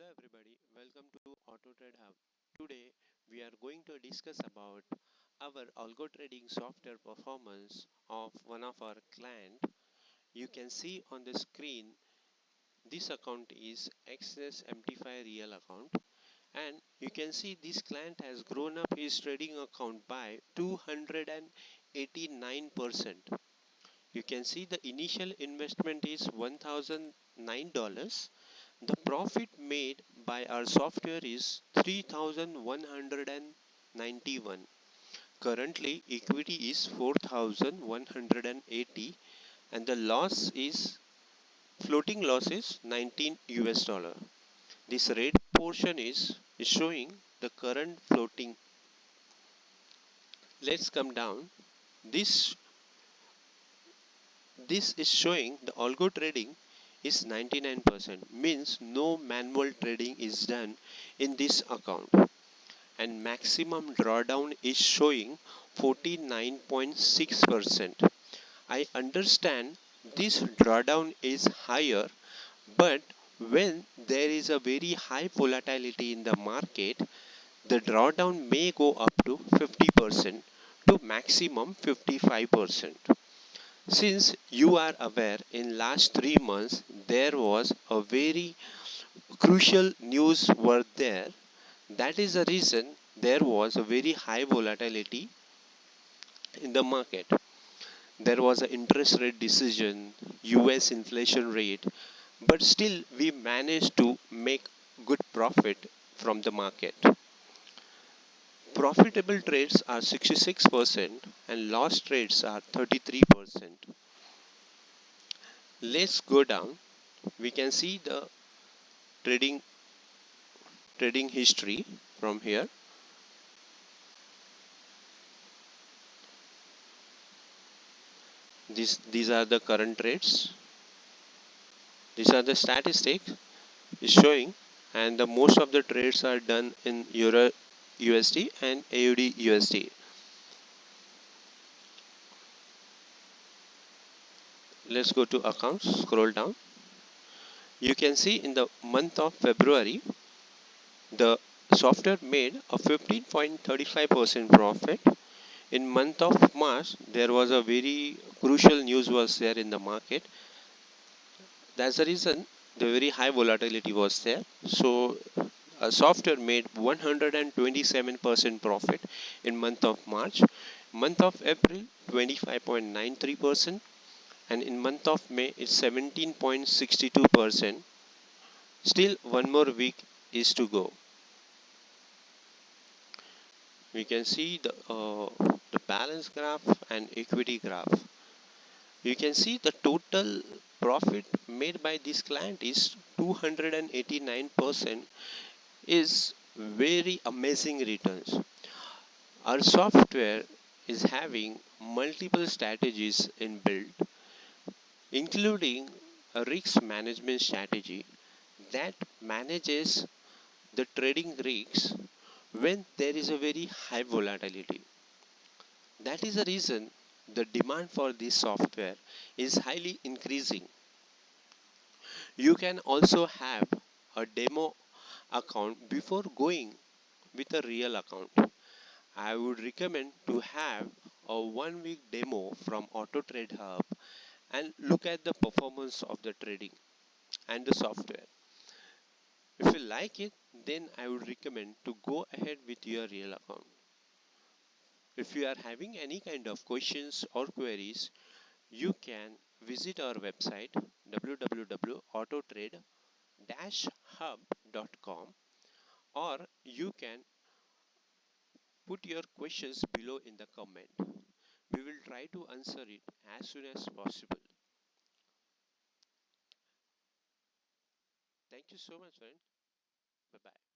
Hello everybody, welcome to Autotrade-HUB. Today we are going to discuss about our algo trading software performance of one of our client. You can see on the screen this account is XSMT5 real account, and you can see this client has grown up his trading account by 289%. You can see the initial investment is $1,009. The profit made by our software is 3,191. Currently, equity is 4,180 and the loss is floating loss is 19 US dollar. This red portion is showing the current floating. Let's come down. This is showing the algo trading is 99%, means no manual trading is done in this account, and maximum drawdown is showing 49.6%. I understand this drawdown is higher, but when there is a very high volatility in the market, the drawdown may go up to 50% to maximum 55%. Since you are aware, in last 3 months there was a very crucial news were there. That is the reason there was a very high volatility in the market. There was an interest rate decision, US inflation rate, but still we managed to make good profit from the market. Profitable trades are 66% and loss trades are 33%. Let's go down. We can see the trading history from here. These are the current trades. These are the statistics is showing, and the most of the trades are done in Euro USD and AUD USD. Let's go to accounts, scroll down. You can see in the month of February the software made a 15.35% profit. In month of March there was a very crucial news was there in the market. That's the reason the very high volatility was there. So software made 127% profit in month of March. Month of April 25.93%, and in month of May it's 17.62%. Still one more week is to go. We can see the balance graph and equity graph. You can see the total profit made by this client is 289%, is very amazing returns. Our software is having multiple strategies inbuilt, including a risk management strategy that manages the trading risks when there is a very high volatility. That is the reason the demand for this software is highly increasing. You can also have a demo account before going with a real account. I would recommend to have a 1 week demo from Autotrade-HUB and look at the performance of the trading and the software. If you like it, then I would recommend to go ahead with your real account. If you are having any kind of questions or queries, you can visit our website www.autotrade-hub.com, or you can put your questions below in the comment. We will try to answer it as soon as possible. Thank you so much, friend. Bye bye.